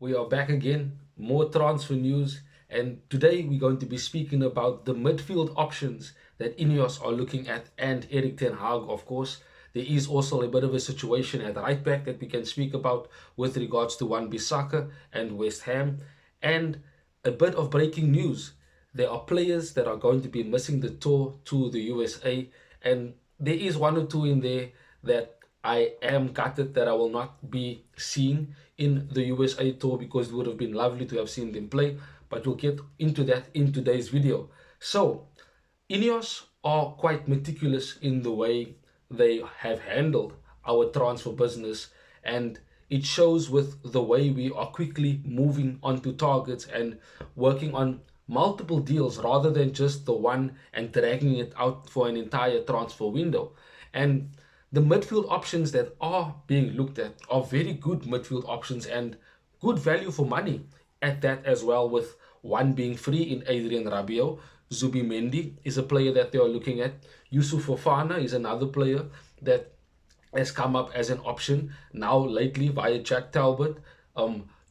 We are back again, more transfer news, and today we're going to be speaking about the midfield options that Ineos are looking at and Erik ten Hag, of course. There is also a bit of a situation at right back that we can speak about with regards to Wan-Bissaka and West Ham, and a bit of breaking news. There are players that are going to be missing the tour to the USA, and there is one or two in there that I am gutted that I will not be seeing in the USA tour because it would have been lovely to have seen them play. But we'll get into that in today's video. So, Ineos are quite meticulous in the way they have handled our transfer business, and it shows with the way we are quickly moving onto targets and working on multiple deals rather than just the one and dragging it out for an entire transfer window. And the midfield options that are being looked at are very good midfield options and good value for money at that as well, with one being free in Adrian Rabiot. Zubimendi is a player that they are looking at. Yusuf Fofana is another player that has come up as an option now lately via Jack Talbot.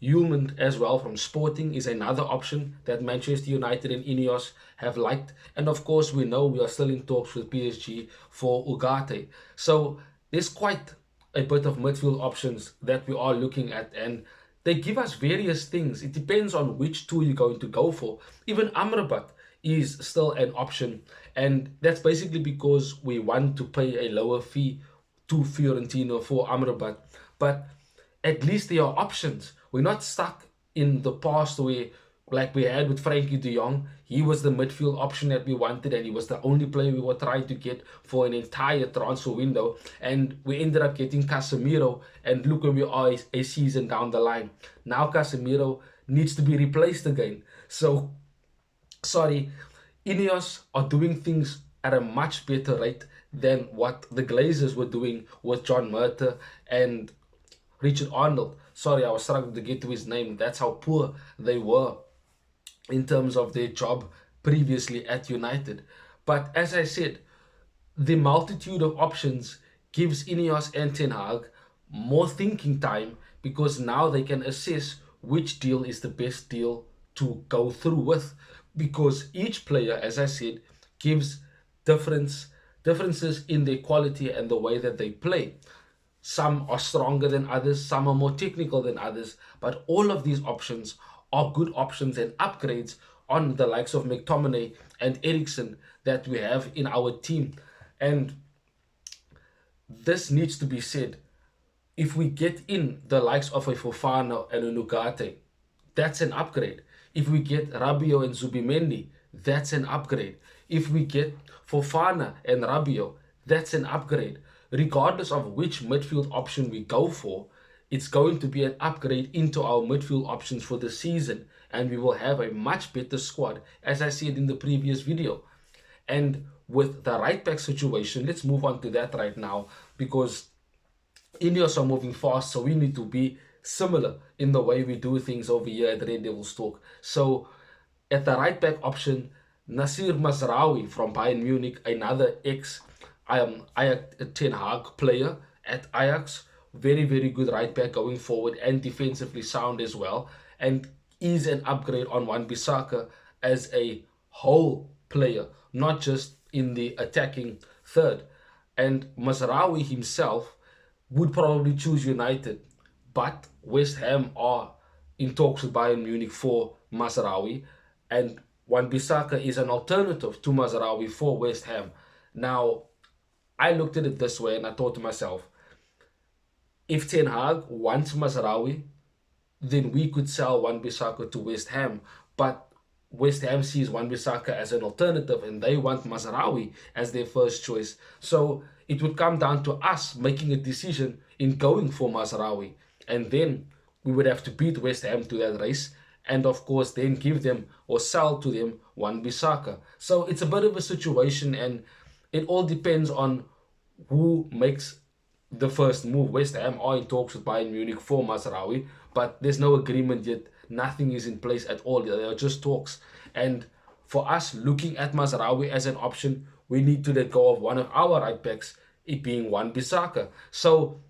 Human as well from Sporting is another option that Manchester United and Ineos have liked. And of course, we know we are still in talks with PSG for Ugarte. So there's quite a bit of midfield options that we are looking at, and they give us various things. It depends on which two you're going to go for. Even Amrabat is still an option, and that's basically because we want to pay a lower fee to Fiorentina for Amrabat. But at least there are options. We're not stuck in the past where, like we had with Frankie de Jong, he was the midfield option that we wanted, and he was the only player we were trying to get for an entire transfer window. And we ended up getting Casemiro, and look where we are a season down the line. Now Casemiro needs to be replaced again. So, sorry, Ineos are doing things at a much better rate than what the Glazers were doing with John Murta and Richard Arnold. Sorry, I was struggling to get to his name. That's how poor they were in terms of their job previously at United. But as I said, the multitude of options gives Ineos and Ten Hag more thinking time, because now they can assess which deal is the best deal to go through with, because each player, as I said, gives differences in their quality and the way that they play. Some are stronger than others, some are more technical than others, but all of these options are good options and upgrades on the likes of McTominay and Eriksen that we have in our team. And this needs to be said. If we get in the likes of a Fofana and a Nugate, that's an upgrade. If we get Rabiot and Zubimendi, that's an upgrade. If we get Fofana and Rabiot, that's an upgrade. Regardless of which midfield option we go for, it's going to be an upgrade into our midfield options for the season, and we will have a much better squad, as I said in the previous video. And with the right back situation, let's move on to that right now, because Ineos are moving fast, so we need to be similar in the way we do things over here at Red Devils Talk. So at the right back option, Nasir Mazraoui from Bayern Munich, another Ajax Ten Hag player at Ajax, very, very good right back going forward and defensively sound as well, and is an upgrade on Wan-Bissaka as a whole player, not just in the attacking third. And Mazraoui himself would probably choose United, but West Ham are in talks with Bayern Munich for Mazraoui, and Wan-Bissaka is an alternative to Mazraoui for West Ham. Now, I looked at it this way and I thought to myself, if Ten Hag wants Mazraoui, then we could sell Wan-Bissaka to West Ham. But West Ham sees Wan-Bissaka as an alternative and they want Mazraoui as their first choice. So it would come down to us making a decision in going for Mazraoui. And then we would have to beat West Ham to that race. And of course, then give them or sell to them Wan-Bissaka. So it's a bit of a situation, and it all depends on who makes the first move. West Ham are in talks with Bayern Munich for Mazraoui, but there's no agreement yet. Nothing is in place at all. They are just talks. And for us, looking at Mazraoui as an option, we need to let go of one of our right backs, it being Wan-Bissaka. So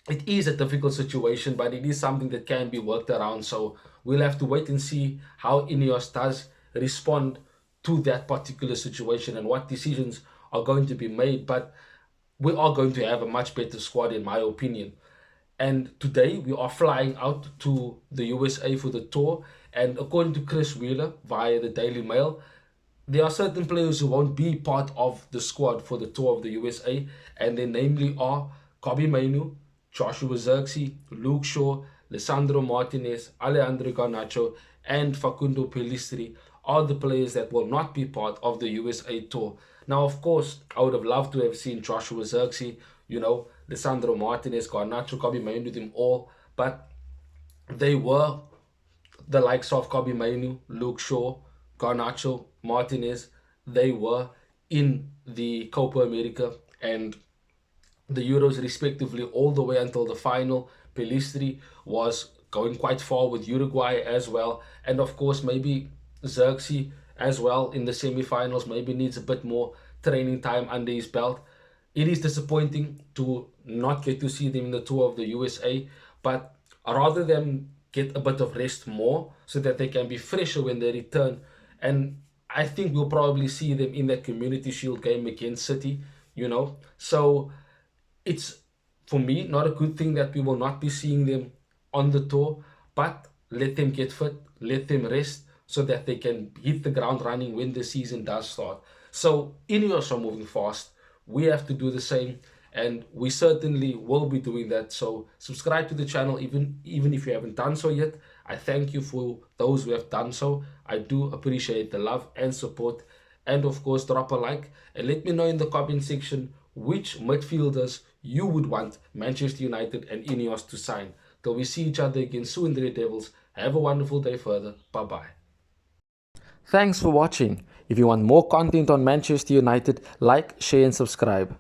it is a difficult situation, but it is something that can be worked around. So we'll have to wait and see how Ineos does respond to that particular situation and what decisions are going to be made. But we are going to have a much better squad, in my opinion. And today we are flying out to the USA for the tour. And according to Chris Wheeler via the Daily Mail, there are certain players who won't be part of the squad for the tour of the USA, and they namely are Kobe Mainu, Joshua Zirkzee, Luke Shaw, Lisandro Martinez, Alejandro Garnacho, and Facundo Pellistri are the players that will not be part of the USA tour. Now, of course, I would have loved to have seen Joshua Zirkzee, Lisandro Martinez, Garnacho, Kobe Mainu, them all, but they were the likes of Kobe Mainu, Luke Shaw, Garnacho, Martinez. They were in the Copa America and the Euros respectively all the way until the final. Pelistri was going quite far with Uruguay as well. And of course, maybe Xerxes as well in the semi-finals maybe needs a bit more training time under his belt. It is disappointing to not get to see them in the tour of the USA, but rather than get a bit of rest more so that they can be fresher when they return. And I think we'll probably see them in that Community Shield game against City. So it's, for me, not a good thing that we will not be seeing them on the tour, but let them get fit, let them rest so that they can hit the ground running when the season does start. So Ineos are moving fast. We have to do the same, and we certainly will be doing that. So subscribe to the channel even if you haven't done so yet. I thank you for those who have done so. I do appreciate the love and support. And of course, drop a like and let me know in the comment section which midfielders you would want Manchester United and Ineos to sign. Till we see each other again soon, the Red Devils. Have a wonderful day further. Bye-bye. Thanks for watching. If you want more content on Manchester United, like, share and subscribe.